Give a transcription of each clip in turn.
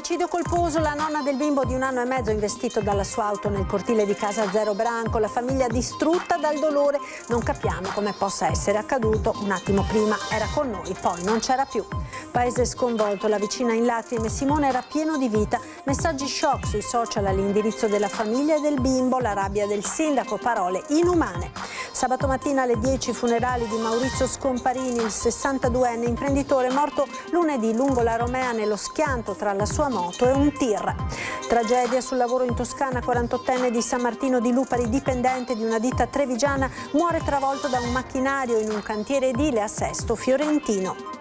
Omicidio colposo, la nonna del bimbo di 1 anno e mezzo investito dalla sua auto nel cortile di casa Zero Branco, la famiglia distrutta dal dolore. Non capiamo come possa essere accaduto. Un attimo prima era con noi, poi non c'era più. Paese sconvolto, la vicina in lacrime, Simone era pieno di vita. Messaggi shock sui social all'indirizzo della famiglia e del bimbo, la rabbia del sindaco, parole inumane. Sabato mattina alle 10 funerali di Maurizio Scomparini, il 62enne imprenditore morto lunedì lungo la Romea nello schianto tra la sua moto e un tir. Tragedia sul lavoro in Toscana, 48enne di San Martino di Lupari, dipendente di una ditta trevigiana, muore travolto da un macchinario in un cantiere edile a Sesto Fiorentino.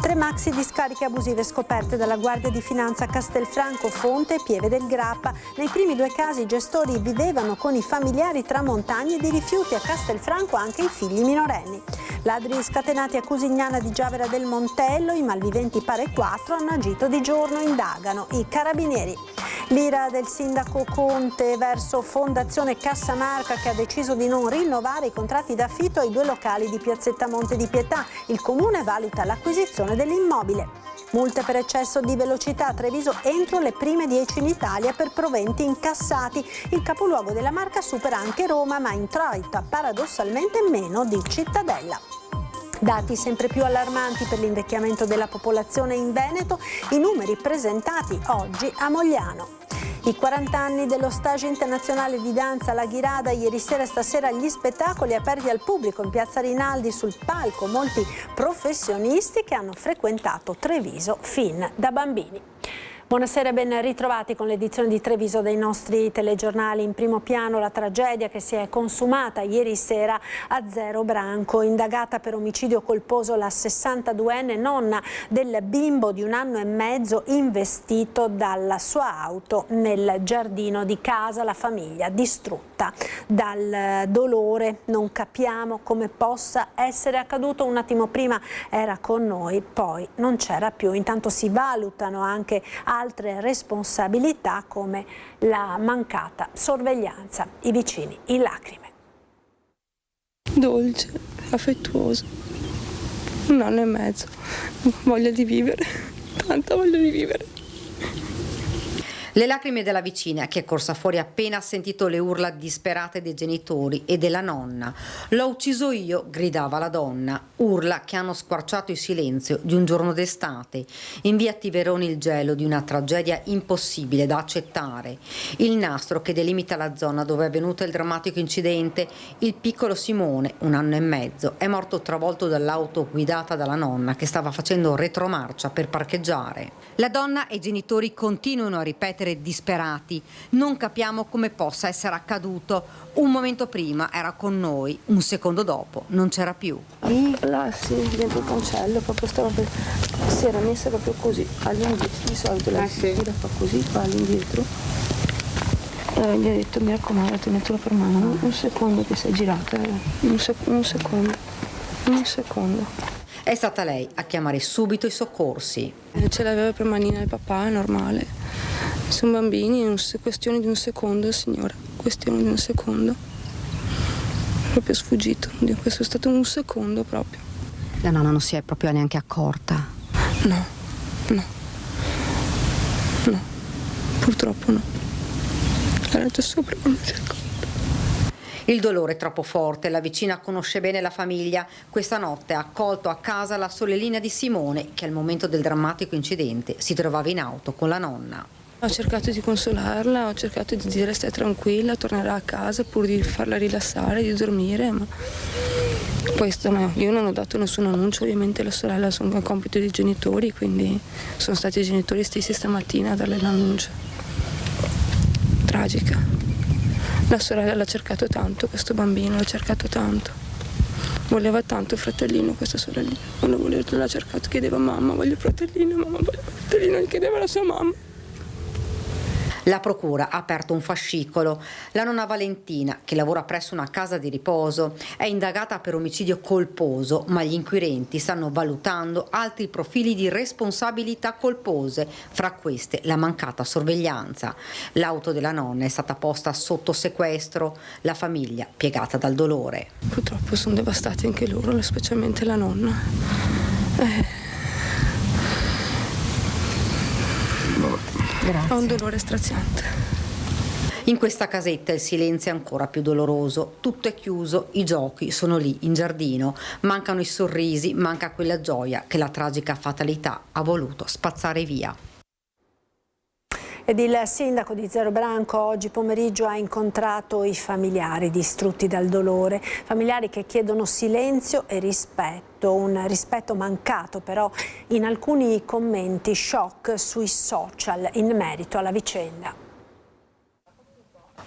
3 maxi discariche abusive scoperte dalla Guardia di Finanza a Castelfranco, Fonte e Pieve del Grappa. Nei primi 2 casi i gestori vivevano con i familiari tra montagne di rifiuti, a Castelfranco anche i figli minorenni. Ladri scatenati a Cusignana di Giavera del Montello, i malviventi pare 4 hanno agito di giorno, indagano i carabinieri. L'ira del sindaco Conte verso Fondazione Cassamarca, che ha deciso di non rinnovare i contratti d'affitto ai 2 locali di Piazzetta Monte di Pietà. Il comune valuta l'acquisizione dell'immobile. Multe per eccesso di velocità a Treviso entro le prime 10 in Italia per proventi incassati. Il capoluogo della Marca supera anche Roma, ma introita paradossalmente meno di Cittadella. Dati sempre più allarmanti per l'invecchiamento della popolazione in Veneto, i numeri presentati oggi a Mogliano. I 40 anni dello stage internazionale di danza alla Ghirada, ieri sera e stasera gli spettacoli aperti al pubblico in Piazza Rinaldi, sul palco molti professionisti che hanno frequentato Treviso fin da bambini. Buonasera e ben ritrovati con l'edizione di Treviso dei nostri telegiornali. In primo piano la tragedia che si è consumata ieri sera a Zero Branco. Indagata per omicidio colposo la 62enne nonna del bimbo di 1 anno e mezzo investito dalla sua auto nel giardino di casa. La famiglia distrutta dal dolore. Non capiamo come possa essere accaduto. Un attimo prima era con noi, poi non c'era più. Intanto si valutano anche altre responsabilità come la mancata sorveglianza, i vicini in lacrime. Dolce, affettuoso, 1 anno e mezzo, voglia di vivere, tanta voglia di vivere. Le lacrime della vicina che è corsa fuori appena ha sentito le urla disperate dei genitori e della nonna. L'ho ucciso io, gridava la donna, urla che hanno squarciato il silenzio di un giorno d'estate. In via Tiveroni il gelo di una tragedia impossibile da accettare. Il nastro che delimita la zona dove è avvenuto il drammatico incidente. Il piccolo Simone, 1 anno e mezzo, è morto travolto dall'auto guidata dalla nonna che stava facendo retromarcia per parcheggiare. La donna e i genitori continuano a ripetere disperati: non capiamo come possa essere accaduto. Un momento prima era con noi, un secondo dopo non c'era più. Là sì, dentro il cancello, proprio si era messa proprio così, all'indietro, di solito la gira fa così, va all'indietro. E gli ho detto: mi raccomando, tenetelo per mano, un secondo che si è girata, un secondo. È stata lei a chiamare subito i soccorsi. Ce l'aveva per manina il papà, è normale. Sono bambini, è questione di un secondo, signora, questione di un secondo. Proprio sfuggito, questo è stato un secondo proprio. La nonna non si è proprio neanche accorta? No, purtroppo no. Era già sopra quando si è accorta. Il dolore è troppo forte, la vicina conosce bene la famiglia. Questa notte ha accolto a casa la sorellina di Simone, che al momento del drammatico incidente si trovava in auto con la nonna. Ho cercato di consolarla, ho cercato di dire: stai tranquilla, tornerà a casa, pur di farla rilassare, di dormire, ma questo no. Io non ho dato nessun annuncio, ovviamente la sorella sono un compito dei genitori, quindi sono stati i genitori stessi stamattina a darle l'annuncio. Tragica. La sorella l'ha cercato tanto, questo bambino l'ha cercato tanto. Voleva tanto il fratellino, questa sorellina. Quando l'ha cercato chiedeva: mamma, voglio il fratellino, mamma, voglio il fratellino, gli chiedeva la sua mamma. La procura ha aperto un fascicolo. La nonna Valentina, che lavora presso una casa di riposo, è indagata per omicidio colposo, ma gli inquirenti stanno valutando altri profili di responsabilità colpose, fra queste la mancata sorveglianza. L'auto della nonna è stata posta sotto sequestro, la famiglia piegata dal dolore. Purtroppo sono devastati anche loro, specialmente la nonna. Ho un dolore straziante. In questa casetta il silenzio è ancora più doloroso, tutto è chiuso, i giochi sono lì in giardino, mancano i sorrisi, manca quella gioia che la tragica fatalità ha voluto spazzare via. Ed il sindaco di Zero Branco oggi pomeriggio ha incontrato i familiari distrutti dal dolore, familiari che chiedono silenzio e rispetto, un rispetto mancato però in alcuni commenti shock sui social in merito alla vicenda.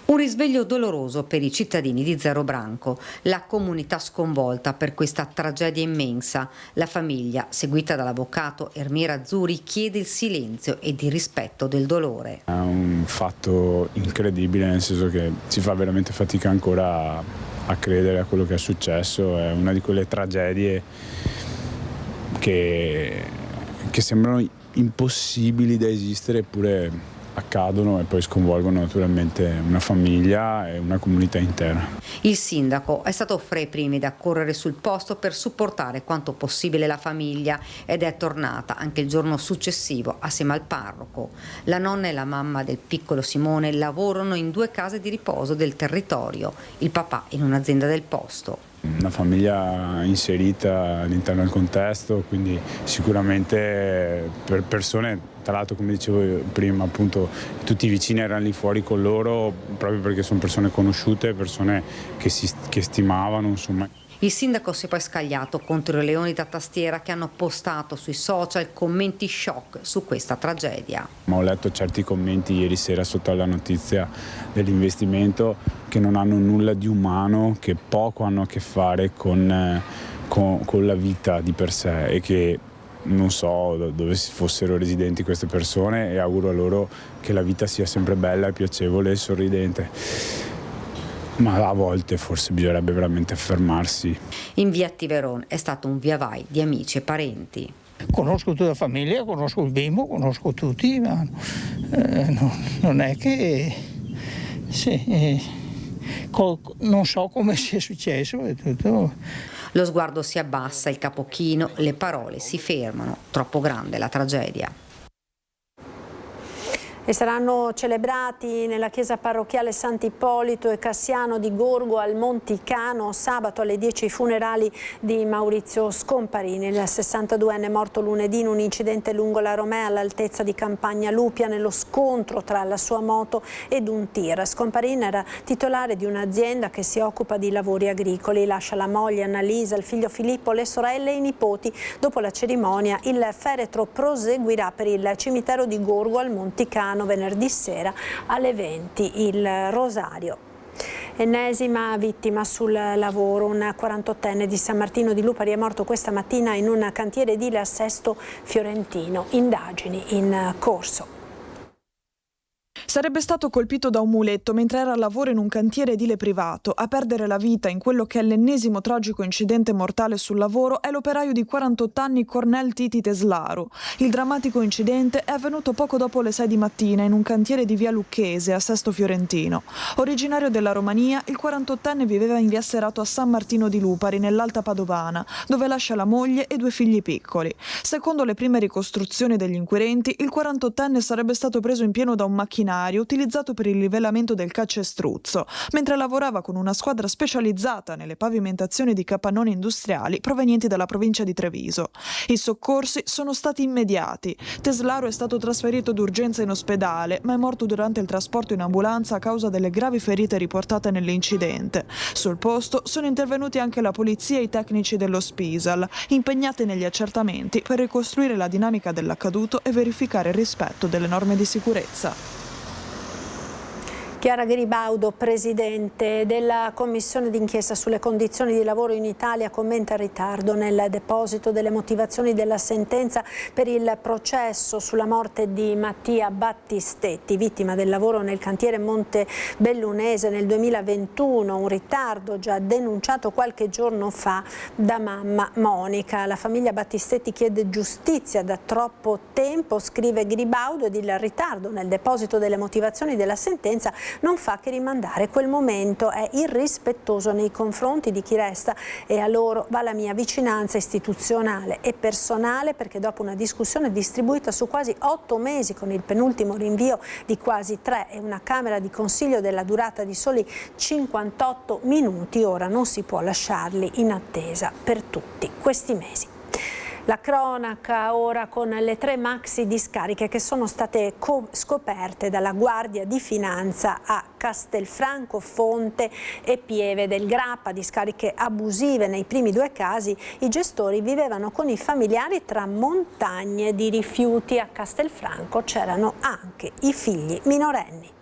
Un risveglio doloroso per i cittadini di Zero Branco, la comunità sconvolta per questa tragedia immensa. La famiglia, seguita dall'avvocato Ermiera Azzuri, chiede il silenzio ed il rispetto del dolore. È un fatto incredibile, nel senso che si fa veramente fatica ancora a credere a quello che è successo. È una di quelle tragedie che sembrano impossibili da esistere, eppure accadono e poi sconvolgono naturalmente una famiglia e una comunità intera. Il sindaco è stato fra i primi ad accorrere sul posto per supportare quanto possibile la famiglia ed è tornata anche il giorno successivo assieme al parroco. La nonna e la mamma del piccolo Simone lavorano in 2 case di riposo del territorio, il papà in un'azienda del posto. Una famiglia inserita all'interno del contesto, quindi sicuramente per persone, tra l'altro come dicevo prima, appunto tutti i vicini erano lì fuori con loro proprio perché sono persone conosciute, persone che stimavano, insomma. Il sindaco si è poi scagliato contro i leoni da tastiera che hanno postato sui social commenti shock su questa tragedia. Ho letto certi commenti ieri sera sotto la notizia dell'investimento che non hanno nulla di umano, che poco hanno a che fare con la vita di per sé e che non so dove fossero residenti queste persone e auguro a loro che la vita sia sempre bella e piacevole e sorridente. Ma a volte forse bisognerebbe veramente fermarsi. In via Tiveron è stato un via vai di amici e parenti. Conosco tutta la famiglia, conosco il bimbo, conosco tutti, ma non è che non so come sia successo e tutto. Lo sguardo si abbassa, il capo chino, le parole si fermano, troppo grande la tragedia. E saranno celebrati nella chiesa parrocchiale Sant'Ippolito e Cassiano di Gorgo al Monticano sabato alle 10 i funerali di Maurizio Scomparini, il 62enne morto lunedì in un incidente lungo la Romea all'altezza di Campagna Lupia nello scontro tra la sua moto ed un tir. Scomparini era titolare di un'azienda che si occupa di lavori agricoli, lascia la moglie Annalisa, il figlio Filippo, le sorelle e i nipoti. Dopo la cerimonia il feretro proseguirà per il cimitero di Gorgo al Monticano venerdì sera alle 20 il rosario. Ennesima vittima sul lavoro, un 48enne di San Martino di Lupari è morto questa mattina in un cantiere edile a Sesto Fiorentino. Indagini in corso. Sarebbe stato colpito da un muletto mentre era a lavoro in un cantiere edile privato. A perdere la vita in quello che è l'ennesimo tragico incidente mortale sul lavoro è l'operaio di 48 anni Cornel Titi Teslaro. Il drammatico incidente è avvenuto poco dopo le 6 di mattina in un cantiere di via Lucchese a Sesto Fiorentino. Originario della Romania, il 48enne viveva in via Serato a San Martino di Lupari, nell'Alta Padovana, dove lascia la moglie e 2 figli piccoli. Secondo le prime ricostruzioni degli inquirenti, il 48enne sarebbe stato preso in pieno da un macchinario utilizzato per il livellamento del calcestruzzo, mentre lavorava con una squadra specializzata nelle pavimentazioni di capannoni industriali provenienti dalla provincia di Treviso. I soccorsi sono stati immediati. Teslaro è stato trasferito d'urgenza in ospedale, ma è morto durante il trasporto in ambulanza a causa delle gravi ferite riportate nell'incidente. Sul posto sono intervenuti anche la polizia e i tecnici dello Spisal, impegnati negli accertamenti per ricostruire la dinamica dell'accaduto e verificare il rispetto delle norme di sicurezza. Chiara Gribaudo, presidente della commissione d'inchiesta sulle condizioni di lavoro in Italia, commenta il ritardo nel deposito delle motivazioni della sentenza per il processo sulla morte di Mattia Battistetti, vittima del lavoro nel cantiere Montebellunese nel 2021, un ritardo già denunciato qualche giorno fa da mamma Monica. La famiglia Battistetti chiede giustizia da troppo tempo, scrive Gribaudo, ed il ritardo nel deposito delle motivazioni della sentenza non fa che rimandare quel momento, è irrispettoso nei confronti di chi resta e a loro va la mia vicinanza istituzionale e personale, perché dopo una discussione distribuita su quasi 8 mesi con il penultimo rinvio di quasi 3 e una Camera di Consiglio della durata di soli 58 minuti, ora non si può lasciarli in attesa per tutti questi mesi. La cronaca ora con le 3 maxi discariche che sono state scoperte dalla Guardia di Finanza a Castelfranco Fonte e Pieve del Grappa, discariche abusive. Nei primi 2 casi i gestori vivevano con i familiari tra montagne di rifiuti. A Castelfranco c'erano anche i figli minorenni.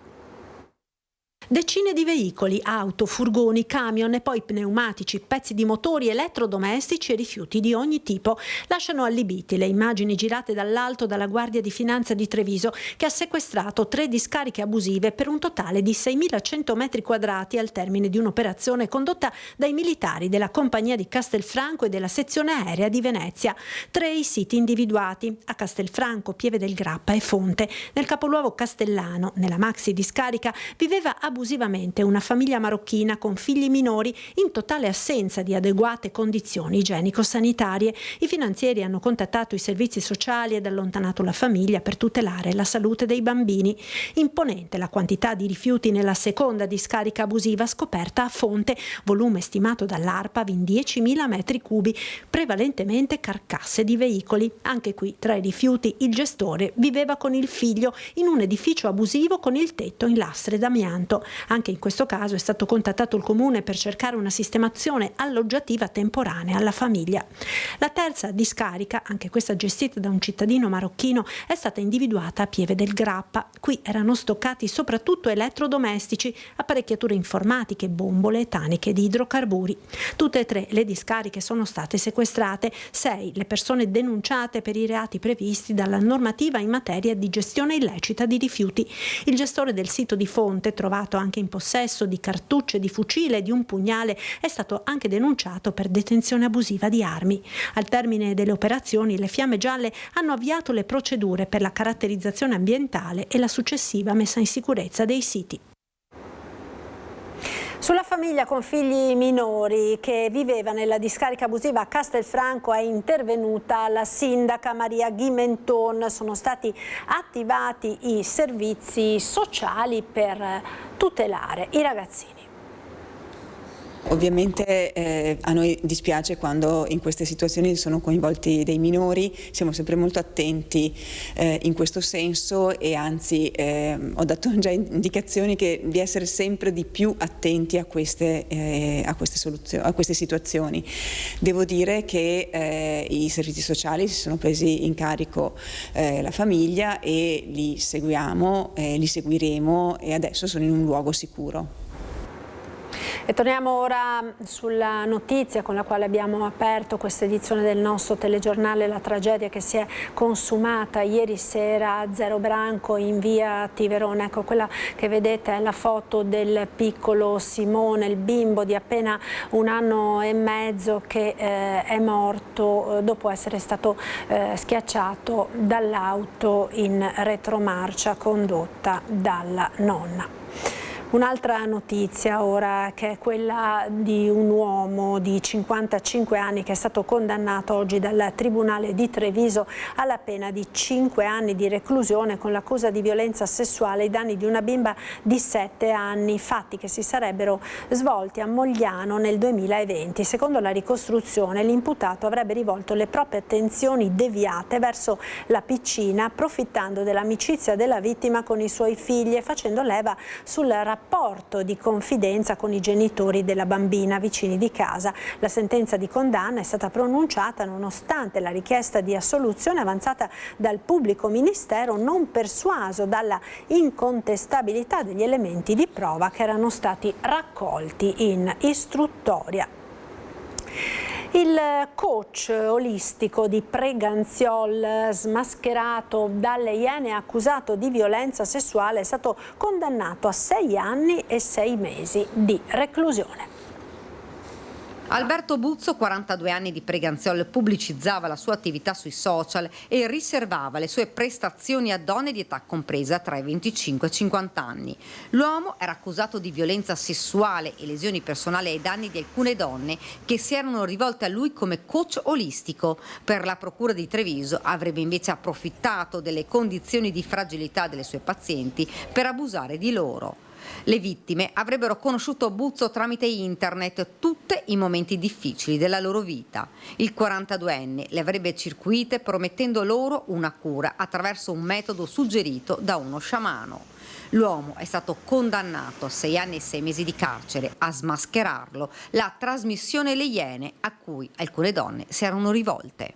Decine di veicoli, auto, furgoni, camion e poi pneumatici, pezzi di motori, elettrodomestici e rifiuti di ogni tipo lasciano allibiti le immagini girate dall'alto dalla Guardia di Finanza di Treviso, che ha sequestrato 3 discariche abusive per un totale di 6.100 metri quadrati al termine di un'operazione condotta dai militari della Compagnia di Castelfranco e della sezione aerea di Venezia. 3 i siti individuati: a Castelfranco, Pieve del Grappa e Fonte. Nel capoluogo castellano, nella maxi discarica, viveva abusivamente una famiglia marocchina con figli minori in totale assenza di adeguate condizioni igienico-sanitarie. I finanzieri hanno contattato i servizi sociali ed allontanato la famiglia per tutelare la salute dei bambini. Imponente la quantità di rifiuti nella seconda discarica abusiva scoperta a Fonte, volume stimato dall'ARPAV in 10.000 metri cubi, prevalentemente carcasse di veicoli. Anche qui, tra i rifiuti, il gestore viveva con il figlio in un edificio abusivo con il tetto in lastre d'amianto. Anche in questo caso è stato contattato il comune per cercare una sistemazione alloggiativa temporanea alla famiglia. La terza discarica, anche questa gestita da un cittadino marocchino, è stata individuata a Pieve del Grappa. Qui erano stoccati soprattutto elettrodomestici, apparecchiature informatiche, bombole e taniche di idrocarburi. Tutte e 3 le discariche sono state sequestrate, 6 le persone denunciate per i reati previsti dalla normativa in materia di gestione illecita di rifiuti. Il gestore del sito di Fonte, trovato anche in possesso di cartucce di fucile e di un pugnale, è stato anche denunciato per detenzione abusiva di armi. Al termine delle operazioni, le Fiamme Gialle hanno avviato le procedure per la caratterizzazione ambientale e la successiva messa in sicurezza dei siti. Sulla famiglia con figli minori che viveva nella discarica abusiva a Castelfranco è intervenuta la sindaca Maria Ghimenton. Sono stati attivati i servizi sociali per tutelare i ragazzini. Ovviamente a noi dispiace quando in queste situazioni sono coinvolti dei minori, siamo sempre molto attenti in questo senso e anzi ho dato già indicazioni di essere sempre di più attenti a queste situazioni. Devo dire che i servizi sociali si sono presi in carico la famiglia e li seguiamo, li seguiremo e adesso sono in un luogo sicuro. E torniamo ora sulla notizia con la quale abbiamo aperto questa edizione del nostro telegiornale, la tragedia che si è consumata ieri sera a Zero Branco in via Tiverone. Ecco, quella che vedete è la foto del piccolo Simone, il bimbo di appena 1 anno e mezzo che è morto dopo essere stato schiacciato dall'auto in retromarcia condotta dalla nonna. Un'altra notizia ora, che è quella di un uomo di 55 anni che è stato condannato oggi dal Tribunale di Treviso alla pena di 5 anni di reclusione con l'accusa di violenza sessuale ai danni di una bimba di 7 anni, fatti che si sarebbero svolti a Mogliano nel 2020. Secondo la ricostruzione, l'imputato avrebbe rivolto le proprie attenzioni deviate verso la piccina, approfittando dell'amicizia della vittima con i suoi figli e facendo leva sul rapporto di confidenza con i genitori della bambina vicini di casa. La sentenza di condanna è stata pronunciata nonostante la richiesta di assoluzione avanzata dal pubblico ministero, non persuaso dalla incontestabilità degli elementi di prova che erano stati raccolti in istruttoria. Il coach olistico di Preganziol, smascherato dalle Iene e accusato di violenza sessuale, è stato condannato a 6 anni e 6 mesi di reclusione. Alberto Buzzo, 42 anni di Preganziol, pubblicizzava la sua attività sui social e riservava le sue prestazioni a donne di età compresa tra i 25 e i 50 anni. L'uomo era accusato di violenza sessuale e lesioni personali ai danni di alcune donne che si erano rivolte a lui come coach olistico. Per la procura di Treviso avrebbe invece approfittato delle condizioni di fragilità delle sue pazienti per abusare di loro. Le vittime avrebbero conosciuto Buzzo tramite internet tutte i momenti difficili della loro vita. Il 42enne le avrebbe circuite promettendo loro una cura attraverso un metodo suggerito da uno sciamano. L'uomo è stato condannato a 6 anni e 6 mesi di carcere. A smascherarlo la trasmissione Le Iene a cui alcune donne si erano rivolte.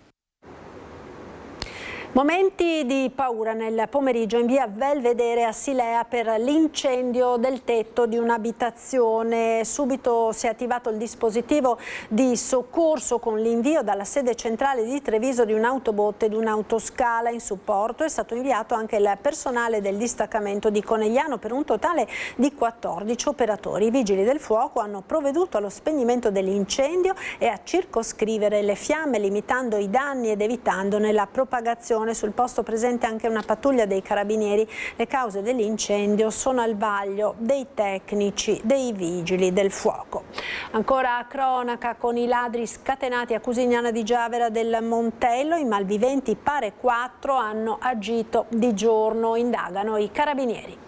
Momenti di paura nel pomeriggio in via Belvedere a Silea per l'incendio del tetto di un'abitazione. Subito si è attivato il dispositivo di soccorso con l'invio dalla sede centrale di Treviso di un'autobotte ed un'autoscala. In supporto è stato inviato anche il personale del distaccamento di Conegliano per un totale di 14 operatori. I vigili del fuoco hanno provveduto allo spegnimento dell'incendio e a circoscrivere le fiamme limitando i danni ed evitandone la propagazione. Sul posto presente anche una pattuglia dei carabinieri. Le cause dell'incendio sono al vaglio dei tecnici dei vigili del fuoco. Ancora a cronaca con i ladri scatenati a Cusignana di Giavera del Montello. I malviventi, pare 4, hanno agito di giorno, indagano i carabinieri.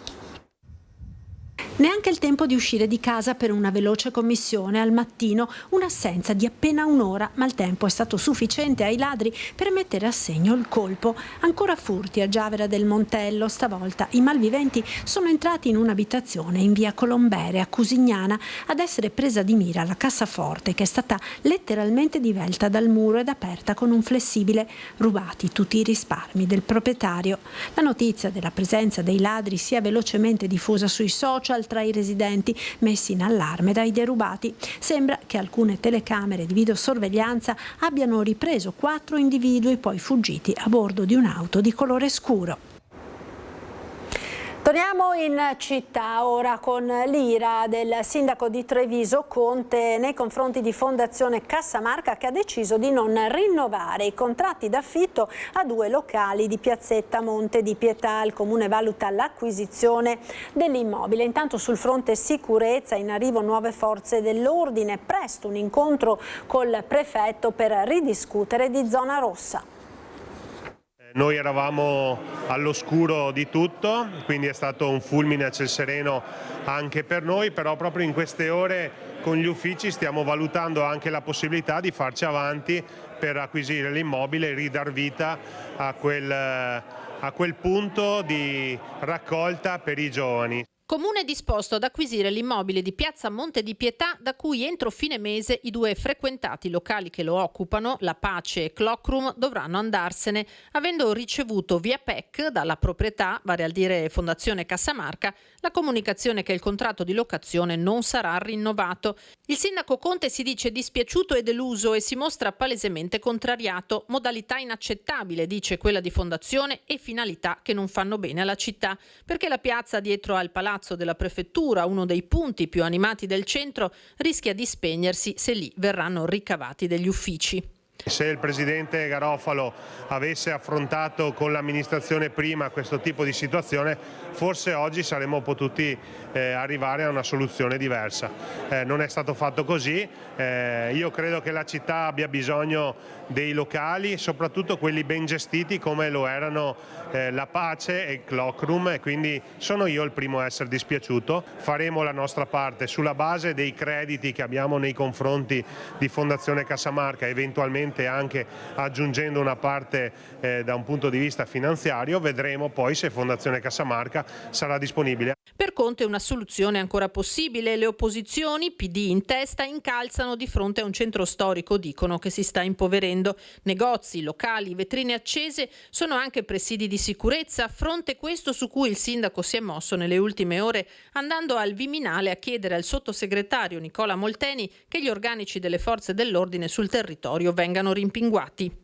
Neanche il tempo di uscire di casa per una veloce commissione al mattino, un'assenza di appena un'ora, ma il tempo è stato sufficiente ai ladri per mettere a segno il colpo. Ancora furti a Giavera del Montello, stavolta i malviventi sono entrati in un'abitazione in via Colombere a Cusignana. Ad essere presa di mira la cassaforte, che è stata letteralmente divelta dal muro ed aperta con un flessibile. Rubati tutti i risparmi del proprietario. La notizia della presenza dei ladri si è velocemente diffusa sui social tra i residenti, messi in allarme dai derubati. Sembra che alcune telecamere di videosorveglianza abbiano ripreso 4 individui poi fuggiti a bordo di un'auto di colore scuro. Torniamo in città ora con l'ira del sindaco di Treviso Conte nei confronti di Fondazione Cassamarca, che ha deciso di non rinnovare i contratti d'affitto a 2 locali di piazzetta Monte di Pietà. Il comune valuta l'acquisizione dell'immobile. Intanto sul fronte sicurezza in arrivo nuove forze dell'ordine, presto un incontro col prefetto per ridiscutere di zona rossa. Noi eravamo all'oscuro di tutto, quindi è stato un fulmine a ciel sereno anche per noi, però proprio in queste ore con gli uffici stiamo valutando anche la possibilità di farci avanti per acquisire l'immobile e ridar vita a quel punto di raccolta per i giovani. Comune disposto ad acquisire l'immobile di piazza Monte di Pietà, da cui entro fine mese i 2 frequentati locali che lo occupano, La Pace e Clockroom, dovranno andarsene, avendo ricevuto via PEC dalla proprietà, vale a dire Fondazione Cassamarca, la comunicazione che il contratto di locazione non sarà rinnovato. Il sindaco Conte si dice dispiaciuto e deluso e si mostra palesemente contrariato. Modalità inaccettabile, dice, quella di Fondazione, e finalità che non fanno bene alla città, perché la piazza dietro al palazzo della prefettura, uno dei punti più animati del centro, rischia di spegnersi se lì verranno ricavati degli uffici. Se il presidente Garofalo avesse affrontato con l'amministrazione prima questo tipo di situazione, forse oggi saremmo potuti arrivare a una soluzione diversa. Non è stato fatto così. Io credo che la città abbia bisogno dei locali, soprattutto quelli ben gestiti come lo erano La Pace e il Clockroom, e quindi sono io il primo a essere dispiaciuto. Faremo la nostra parte sulla base dei crediti che abbiamo nei confronti di Fondazione Cassamarca, eventualmente anche aggiungendo una parte da un punto di vista finanziario. Vedremo poi se Fondazione Cassamarca sarà disponibile. Per Conte una soluzione ancora possibile. Le opposizioni, PD in testa, incalzano di fronte a un centro storico, dicono, che si sta impoverendo. Negozi, locali, vetrine accese sono anche presidi di sicurezza, fronte questo su cui il sindaco si è mosso nelle ultime ore, andando al Viminale a chiedere al sottosegretario Nicola Molteni che gli organici delle forze dell'ordine sul territorio vengano rimpinguati.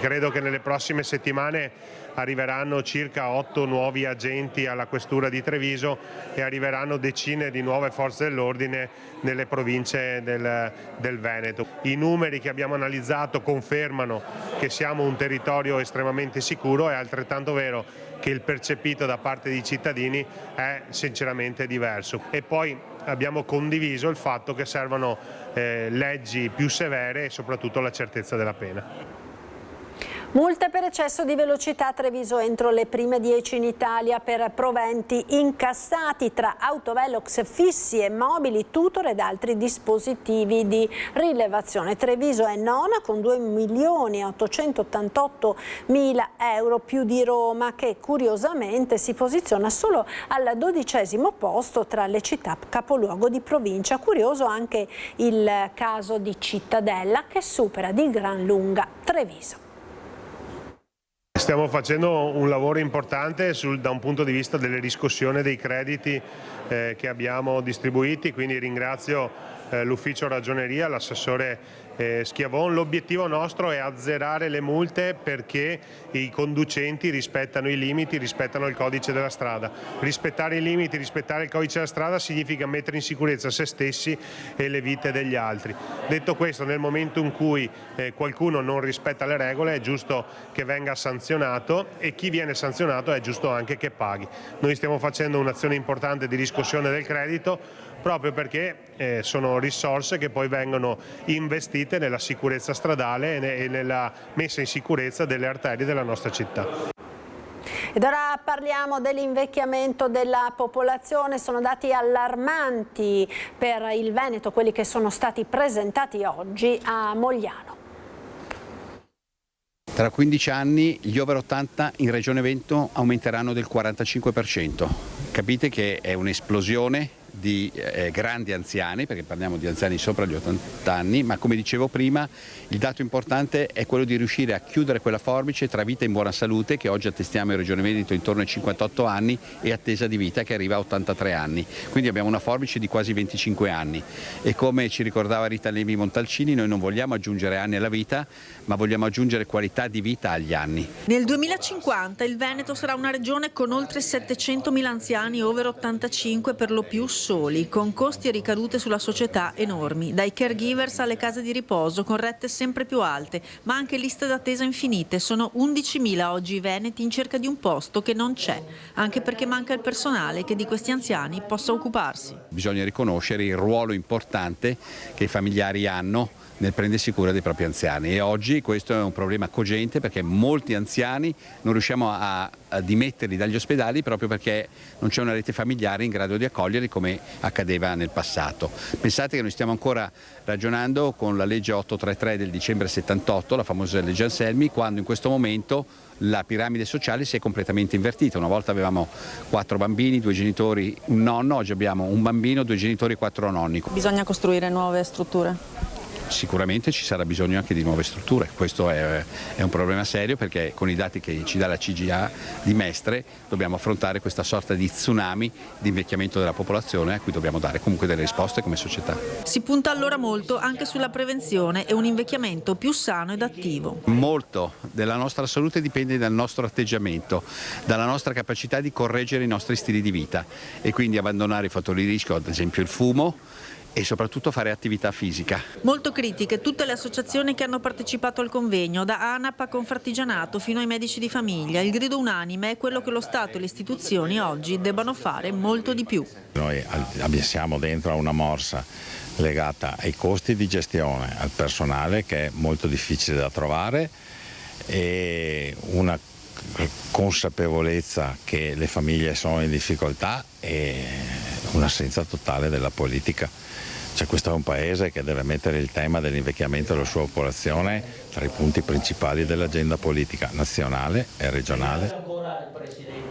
Credo che nelle prossime settimane arriveranno circa 8 nuovi agenti alla questura di Treviso e arriveranno decine di nuove forze dell'ordine nelle province del Veneto. I numeri che abbiamo analizzato confermano che siamo un territorio estremamente sicuro, è altrettanto vero che il percepito da parte dei cittadini è sinceramente diverso. E poi abbiamo condiviso il fatto che servono leggi più severe e soprattutto la certezza della pena. Multe per eccesso di velocità a Treviso entro le prime 10 in Italia per proventi incassati tra autovelox fissi e mobili, tutor ed altri dispositivi di rilevazione. Treviso è nona con 2.888.000 euro, più di Roma, che curiosamente si posiziona solo al 12° posto tra le città capoluogo di provincia. Curioso anche il caso di Cittadella, che supera di gran lunga Treviso. Stiamo facendo un lavoro importante da un punto di vista delle riscossioni dei crediti che abbiamo distribuiti, quindi ringrazio l'ufficio ragioneria, l'assessore Schiavon. L'obiettivo nostro è azzerare le multe perché i conducenti rispettano i limiti, rispettano il codice della strada. Rispettare i limiti, rispettare il codice della strada significa mettere in sicurezza se stessi e le vite degli altri. Detto questo, nel momento in cui qualcuno non rispetta le regole è giusto che venga sanzionato e chi viene sanzionato è giusto anche che paghi. Noi stiamo facendo un'azione importante di riscossione del credito proprio perché sono risorse che poi vengono investite nella sicurezza stradale e nella messa in sicurezza delle arterie della nostra città. Ed ora parliamo dell'invecchiamento della popolazione. Sono dati allarmanti per il Veneto, quelli che sono stati presentati oggi a Mogliano. Tra 15 anni gli over 80 in Regione Veneto aumenteranno del 45%. Capite che è un'esplosione di grandi anziani, perché parliamo di anziani sopra gli 80 anni, ma come dicevo prima il dato importante è quello di riuscire a chiudere quella forbice tra vita in buona salute, che oggi attestiamo in Regione Veneto intorno ai 58 anni, e attesa di vita che arriva a 83 anni. Quindi abbiamo una forbice di quasi 25 anni e, come ci ricordava Rita Levi Montalcini, noi non vogliamo aggiungere anni alla vita, ma vogliamo aggiungere qualità di vita agli anni. Nel 2050 il Veneto sarà una regione con oltre 700.000 anziani over 85, per lo più soli, con costi e ricadute sulla società enormi, dai caregivers alle case di riposo con rette sempre più alte, ma anche liste d'attesa infinite. Sono 11.000 oggi i veneti in cerca di un posto che non c'è, anche perché manca il personale che di questi anziani possa occuparsi. Bisogna riconoscere il ruolo importante che i familiari hanno nel prendersi cura dei propri anziani, e oggi questo è un problema cogente perché molti anziani non riusciamo a dimetterli dagli ospedali proprio perché non c'è una rete familiare in grado di accoglierli come accadeva nel passato. Pensate che noi stiamo ancora ragionando con la legge 833 del dicembre 78, la famosa legge Anselmi, quando in questo momento la piramide sociale si è completamente invertita. Una volta avevamo 4 bambini, 2 genitori, un nonno, oggi abbiamo un bambino, 2 genitori e 4 nonni. Bisogna costruire nuove strutture? Sicuramente ci sarà bisogno anche di nuove strutture, questo è un problema serio perché con i dati che ci dà la CGA di Mestre dobbiamo affrontare questa sorta di tsunami di invecchiamento della popolazione a cui dobbiamo dare comunque delle risposte come società. Si punta allora molto anche sulla prevenzione e un invecchiamento più sano ed attivo. Molto della nostra salute dipende dal nostro atteggiamento, dalla nostra capacità di correggere i nostri stili di vita e quindi abbandonare i fattori di rischio, ad esempio il fumo, e soprattutto fare attività fisica. Molto critiche tutte le associazioni che hanno partecipato al convegno, da ANAP a Confartigianato fino ai medici di famiglia. Il grido unanime è quello che lo Stato e le istituzioni oggi debbano fare molto di più. Noi siamo dentro a una morsa legata ai costi di gestione, al personale che è molto difficile da trovare e una consapevolezza che le famiglie sono in difficoltà e un'assenza totale della politica. Cioè, questo è un paese che deve mettere il tema dell'invecchiamento della sua popolazione tra i punti principali dell'agenda politica nazionale e regionale.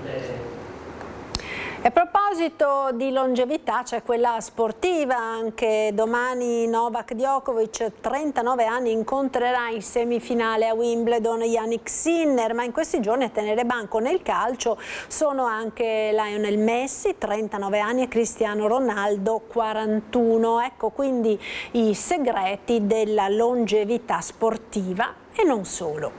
E a proposito di longevità c'è quella sportiva, anche domani Novak Djokovic, 39 anni, incontrerà in semifinale a Wimbledon Jannik Sinner, ma in questi giorni a tenere banco nel calcio sono anche Lionel Messi, 39 anni, e Cristiano Ronaldo, 41. Ecco quindi i segreti della longevità sportiva e non solo.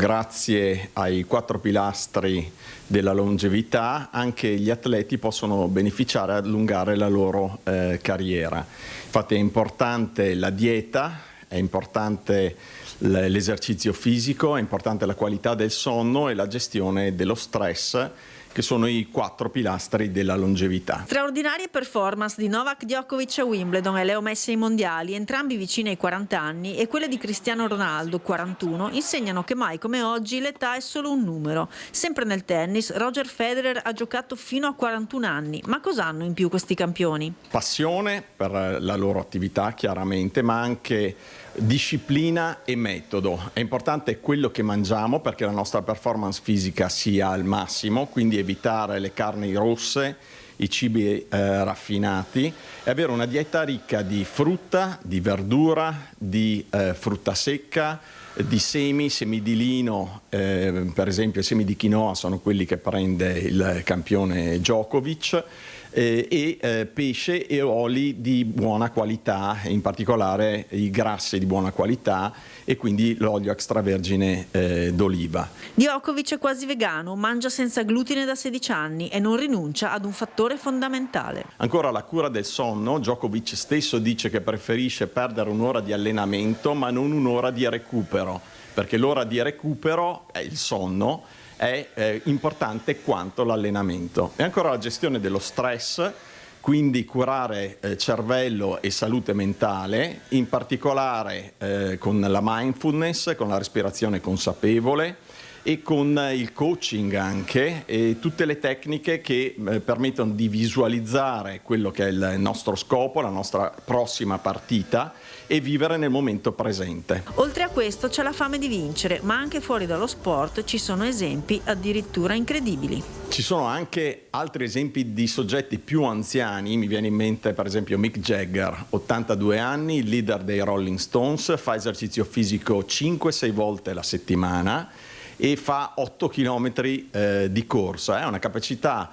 Grazie ai 4 pilastri della longevità anche gli atleti possono beneficiare e allungare la loro carriera. Infatti è importante la dieta, è importante l'esercizio fisico, è importante la qualità del sonno e la gestione dello stress, che sono i 4 pilastri della longevità. Straordinarie performance di Novak Djokovic a Wimbledon e Leo Messi ai mondiali, entrambi vicini ai 40 anni, e quelle di Cristiano Ronaldo, 41, insegnano che mai come oggi l'età è solo un numero. Sempre nel tennis, Roger Federer ha giocato fino a 41 anni. Ma cosa hanno in più questi campioni? Passione per la loro attività, chiaramente, ma anche disciplina e metodo. È importante quello che mangiamo perché la nostra performance fisica sia al massimo, quindi evitare le carni rosse, i cibi raffinati e avere una dieta ricca di frutta, di verdura, di frutta secca, di semi di lino, per esempio i semi di quinoa sono quelli che prende il campione Djokovic, e pesce e oli di buona qualità, in particolare i grassi di buona qualità e quindi l'olio extravergine d'oliva. Djokovic è quasi vegano, mangia senza glutine da 16 anni e non rinuncia ad un fattore fondamentale. Ancora la cura del sonno. Djokovic stesso dice che preferisce perdere un'ora di allenamento ma non un'ora di recupero, perché l'ora di recupero è il sonno, è importante quanto l'allenamento. E ancora la gestione dello stress, quindi curare cervello e salute mentale, in particolare con la mindfulness, con la respirazione consapevole e con il coaching anche, e tutte le tecniche che permettono di visualizzare quello che è il nostro scopo, la nostra prossima partita e vivere nel momento presente. Oltre a questo c'è la fame di vincere, ma anche fuori dallo sport ci sono esempi addirittura incredibili. Ci sono anche altri esempi di soggetti più anziani, mi viene in mente per esempio Mick Jagger, 82 anni, il leader dei Rolling Stones, fa esercizio fisico 5-6 volte la settimana e fa 8 chilometri di corsa, una capacità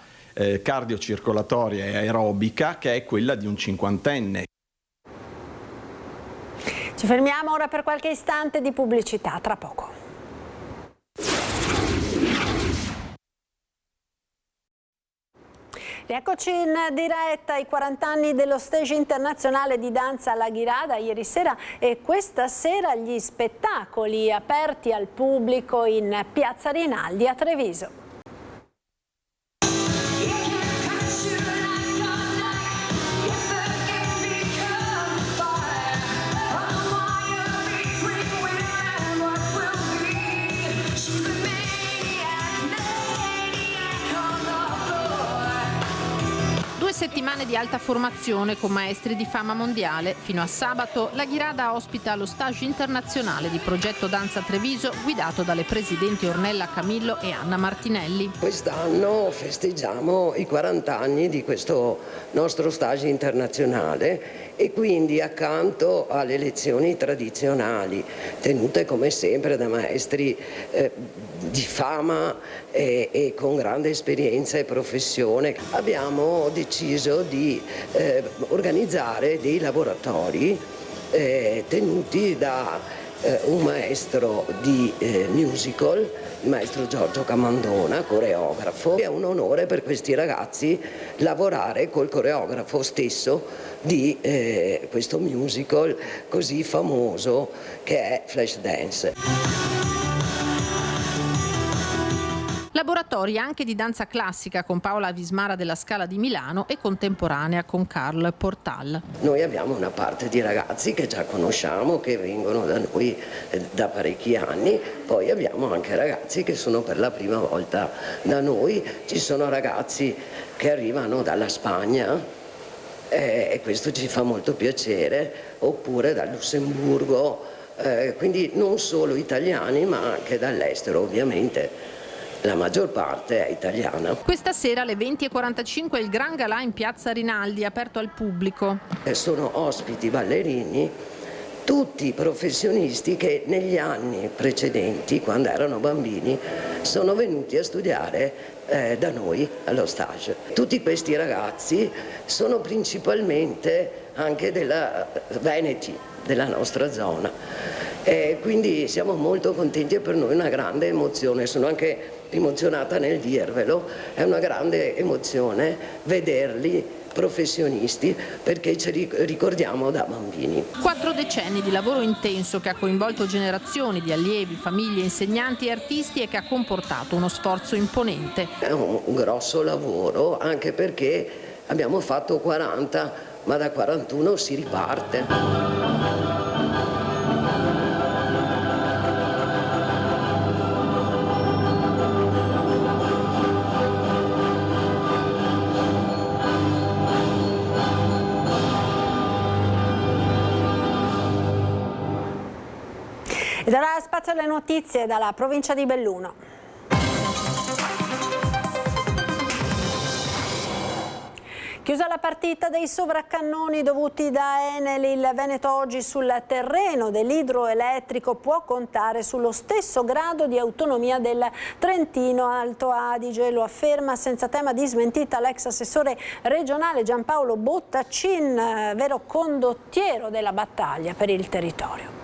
cardiocircolatoria e aerobica che è quella di un cinquantenne. Ci fermiamo ora per qualche istante di pubblicità, tra poco. Rieccoci in diretta ai 40 anni dello Stage Internazionale di Danza La Ghirada ieri sera e questa sera gli spettacoli aperti al pubblico in Piazza Rinaldi a Treviso. Settimane di alta formazione con maestri di fama mondiale. Fino a sabato La Ghirada ospita lo Stage Internazionale di Progetto Danza Treviso guidato dalle presidenti Ornella Camillo e Anna Martinelli. Quest'anno festeggiamo i 40 anni di questo nostro Stage Internazionale e quindi accanto alle lezioni tradizionali tenute come sempre da maestri di fama e con grande esperienza e professione, abbiamo deciso di organizzare dei laboratori tenuti da un maestro di musical, il maestro Giorgio Camandona, coreografo. È un onore per questi ragazzi lavorare col coreografo stesso di questo musical così famoso che è Flashdance. Laboratori anche di danza classica con Paola Vismara della Scala di Milano e contemporanea con Carl Portal. Noi abbiamo una parte di ragazzi che già conosciamo, che vengono da noi da parecchi anni, poi abbiamo anche ragazzi che sono per la prima volta da noi, ci sono ragazzi che arrivano dalla Spagna e questo ci fa molto piacere, oppure dal Lussemburgo, quindi non solo italiani ma anche dall'estero ovviamente. La maggior parte è italiana. Questa sera alle 20:45 il Gran Galà in Piazza Rinaldi, aperto al pubblico. Sono ospiti ballerini, tutti professionisti che negli anni precedenti, quando erano bambini, sono venuti a studiare da noi allo stage. Tutti questi ragazzi sono principalmente anche veneti, della nostra zona. Quindi siamo molto contenti e per noi è una grande emozione, sono anche emozionata nel dirvelo, è una grande emozione vederli professionisti perché ci ricordiamo da bambini. 4 decenni di lavoro intenso che ha coinvolto generazioni di allievi, famiglie, insegnanti e artisti e che ha comportato uno sforzo imponente. È un grosso lavoro anche perché abbiamo fatto 40, ma da 41 si riparte. E darà spazio alle notizie dalla provincia di Belluno. Chiusa la partita dei sovraccannoni dovuti da Enel, il Veneto oggi sul terreno dell'idroelettrico può contare sullo stesso grado di autonomia del Trentino Alto Adige, lo afferma senza tema di smentita l'ex assessore regionale Giampaolo Bottacin, vero condottiero della battaglia per il territorio.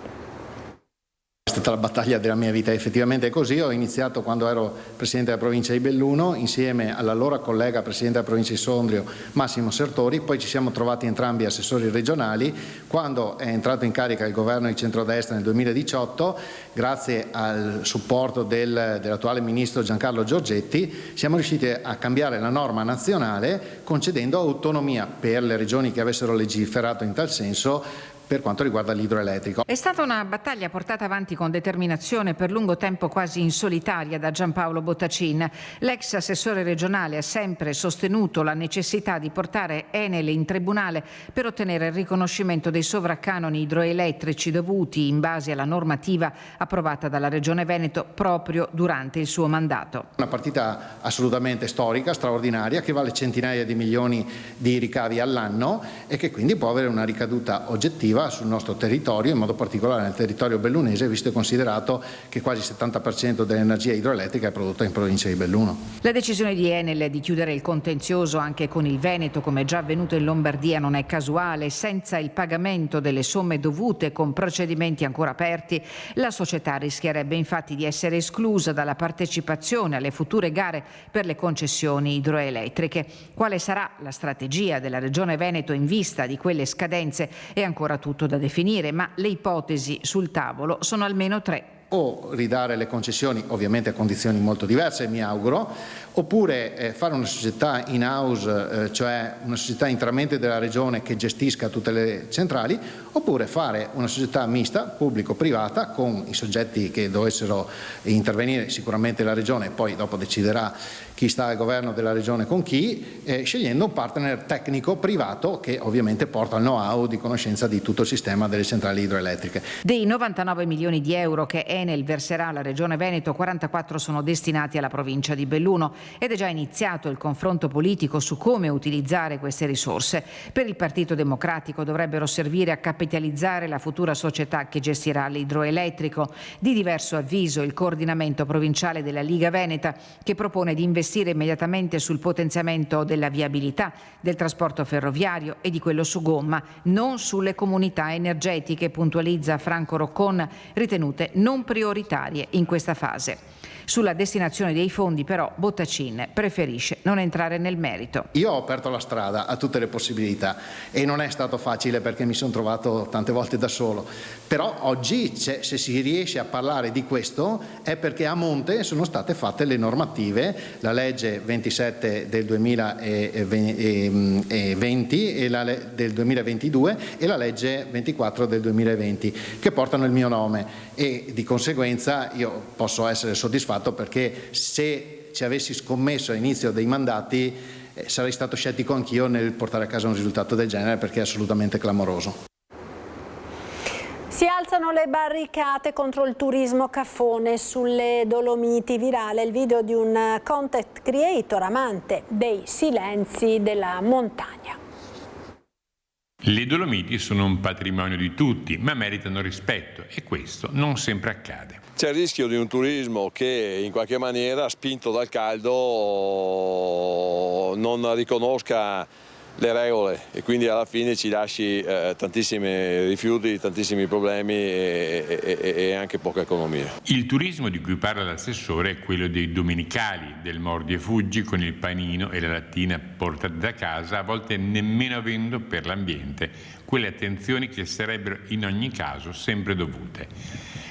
È stata la battaglia della mia vita, effettivamente è così. Ho iniziato quando ero Presidente della provincia di Belluno insieme all'allora collega Presidente della provincia di Sondrio Massimo Sertori, poi ci siamo trovati entrambi assessori regionali. Quando è entrato in carica il governo di centrodestra nel 2018, grazie al supporto dell'attuale ministro Giancarlo Giorgetti, siamo riusciti a cambiare la norma nazionale concedendo autonomia per le regioni che avessero legiferato in tal senso per quanto riguarda l'idroelettrico. È stata una battaglia portata avanti con determinazione per lungo tempo quasi in solitaria da Giampaolo Bottacin. L'ex assessore regionale ha sempre sostenuto la necessità di portare Enel in tribunale per ottenere il riconoscimento dei sovraccanoni idroelettrici dovuti in base alla normativa approvata dalla Regione Veneto proprio durante il suo mandato. Una partita assolutamente storica, straordinaria, che vale centinaia di milioni di ricavi all'anno e che quindi può avere una ricaduta oggettiva sul nostro territorio, in modo particolare nel territorio bellunese, visto e considerato che quasi il 70% dell'energia idroelettrica è prodotta in provincia di Belluno. La decisione di Enel di chiudere il contenzioso anche con il Veneto, come già avvenuto in Lombardia, non è casuale. Senza il pagamento delle somme dovute con procedimenti ancora aperti, la società rischierebbe infatti di essere esclusa dalla partecipazione alle future gare per le concessioni idroelettriche. Quale sarà la strategia della Regione Veneto in vista di quelle scadenze è ancora tutto da definire, ma le ipotesi sul tavolo sono almeno 3. O ridare le concessioni, ovviamente a condizioni molto diverse, mi auguro, oppure fare una società in house, cioè una società interamente della regione che gestisca tutte le centrali, oppure fare una società mista, pubblico-privata, con i soggetti che dovessero intervenire, sicuramente la regione, poi dopo deciderà chi sta al governo della regione con chi, scegliendo un partner tecnico privato che ovviamente porta il know-how di conoscenza di tutto il sistema delle centrali idroelettriche. Dei 99 milioni di euro che Enel verserà alla Regione Veneto, 44 sono destinati alla provincia di Belluno ed è già iniziato il confronto politico su come utilizzare queste risorse. Per il Partito Democratico dovrebbero servire a capitalizzare la futura società che gestirà l'idroelettrico. Di diverso avviso il coordinamento provinciale della Liga Veneta, che propone di investire immediatamente sul potenziamento della viabilità, del trasporto ferroviario e di quello su gomma, non sulle comunità energetiche, puntualizza Franco Roccon, ritenute non prioritarie in questa fase. Sulla destinazione dei fondi però Bottacin preferisce non entrare nel merito. Io ho aperto la strada a tutte le possibilità e non è stato facile perché mi sono trovato tante volte da solo, però oggi se si riesce a parlare di questo è perché a monte sono state fatte le normative, la legge 27 del 2020 e del 2022 e la legge 24 del 2020 che portano il mio nome e di conseguenza io posso essere soddisfatto perché se ci avessi scommesso all'inizio dei mandati sarei stato scettico anch'io nel portare a casa un risultato del genere perché è assolutamente clamoroso. Si alzano le barricate contro il turismo caffone sulle Dolomiti. Virale il video di un content creator amante dei silenzi della montagna. Le Dolomiti sono un patrimonio di tutti, ma meritano rispetto e questo non sempre accade. C'è il rischio di un turismo che in qualche maniera, spinto dal caldo, non riconosca le regole e quindi alla fine ci lasci tantissimi rifiuti, tantissimi problemi e anche poca economia. Il turismo di cui parla l'assessore è quello dei domenicali, del mordi e fuggi con il panino e la lattina portati da casa, a volte nemmeno avendo per l'ambiente quelle attenzioni che sarebbero in ogni caso sempre dovute.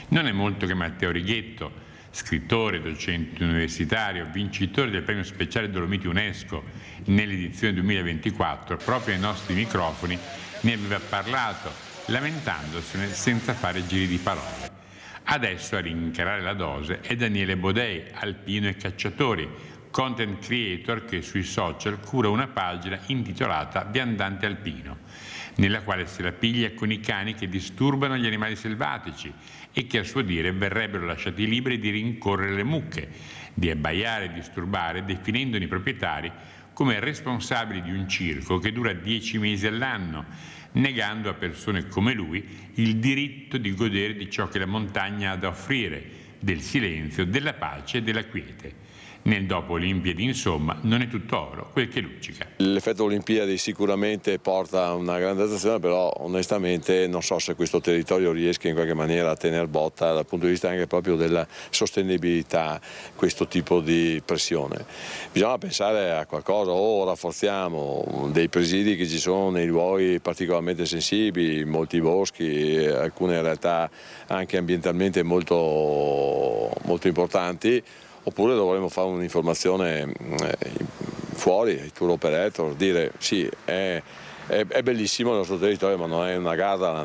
Non è molto che Matteo Righetto, scrittore, docente universitario, vincitore del premio speciale Dolomiti UNESCO nell'edizione 2024, proprio ai nostri microfoni ne aveva parlato, lamentandosene senza fare giri di parole. Adesso a rincarare la dose è Daniele Bodei, alpino e cacciatori, content creator che sui social cura una pagina intitolata Viandante Alpino, nella quale se la piglia con i cani che disturbano gli animali selvatici e che a suo dire verrebbero lasciati liberi di rincorrere le mucche, di abbaiare e disturbare, definendone i proprietari come responsabili di un circo che dura 10 mesi all'anno, negando a persone come lui il diritto di godere di ciò che la montagna ha da offrire, del silenzio, della pace e della quiete. Nel dopo Olimpiadi, insomma, non è tutto oro quel che luccica. L'effetto Olimpiadi sicuramente porta a una grande attrazione, però onestamente non so se questo territorio riesca in qualche maniera a tener botta dal punto di vista anche proprio della sostenibilità, questo tipo di pressione. Bisogna pensare a qualcosa, o rafforziamo dei presidi che ci sono nei luoghi particolarmente sensibili, molti boschi, alcune realtà anche ambientalmente molto importanti, oppure dovremmo fare un'informazione fuori, ai tour operator, dire sì, è bellissimo il nostro territorio, ma non è una gara.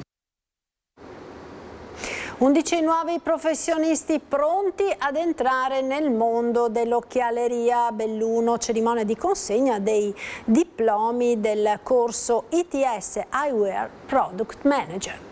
11 nuovi professionisti pronti ad entrare nel mondo dell'occhialeria a Belluno, cerimonia di consegna dei diplomi del corso ITS Eyewear Product Manager.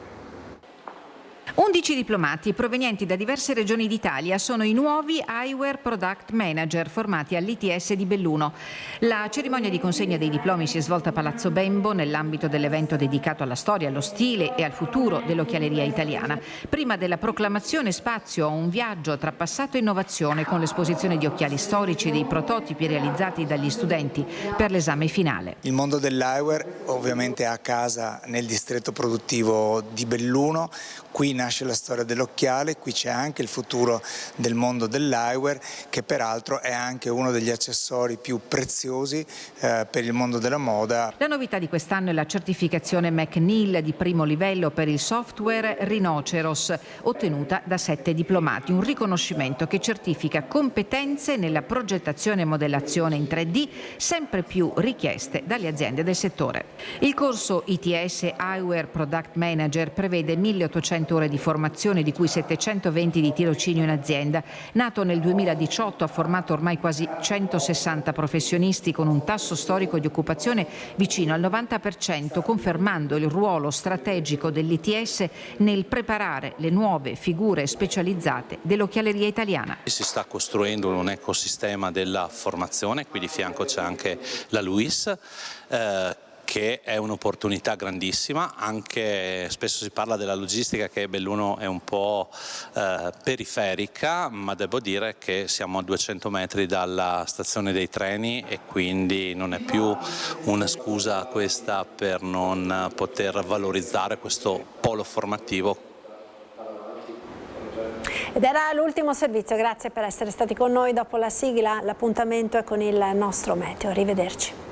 11 diplomati provenienti da diverse regioni d'Italia sono i nuovi Eyewear Product Manager formati all'ITS di Belluno. La cerimonia di consegna dei diplomi si è svolta a Palazzo Bembo nell'ambito dell'evento dedicato alla storia, allo stile e al futuro dell'occhialeria italiana. Prima della proclamazione spazio a un viaggio tra passato e innovazione con l'esposizione di occhiali storici e dei prototipi realizzati dagli studenti per l'esame finale. Il mondo dell'eyewear ovviamente ha casa nel distretto produttivo di Belluno. Qui nasce la storia dell'occhiale, qui c'è anche il futuro del mondo dell'eyewear, che peraltro è anche uno degli accessori più preziosi per il mondo della moda. La novità di quest'anno è la certificazione McNeil di primo livello per il software Rhinoceros, ottenuta da 7 diplomati, un riconoscimento che certifica competenze nella progettazione e modellazione in 3D sempre più richieste dalle aziende del settore. Il corso ITS Eyewear Product Manager prevede 1800 ore di formazione, di cui 720 di tirocinio in azienda. Nato nel 2018, ha formato ormai quasi 160 professionisti con un tasso storico di occupazione vicino al 90%, confermando il ruolo strategico dell'ITS nel preparare le nuove figure specializzate dell'occhialeria italiana. Si sta costruendo un ecosistema della formazione, qui di fianco c'è anche la LUIS, che è un'opportunità grandissima. Anche spesso si parla della logistica, che Belluno è un po' periferica, ma devo dire che siamo a 200 metri dalla stazione dei treni e quindi non è più una scusa questa per non poter valorizzare questo polo formativo. Ed era l'ultimo servizio, grazie per essere stati con noi. Dopo la sigla l'appuntamento è con il nostro meteo. Arrivederci.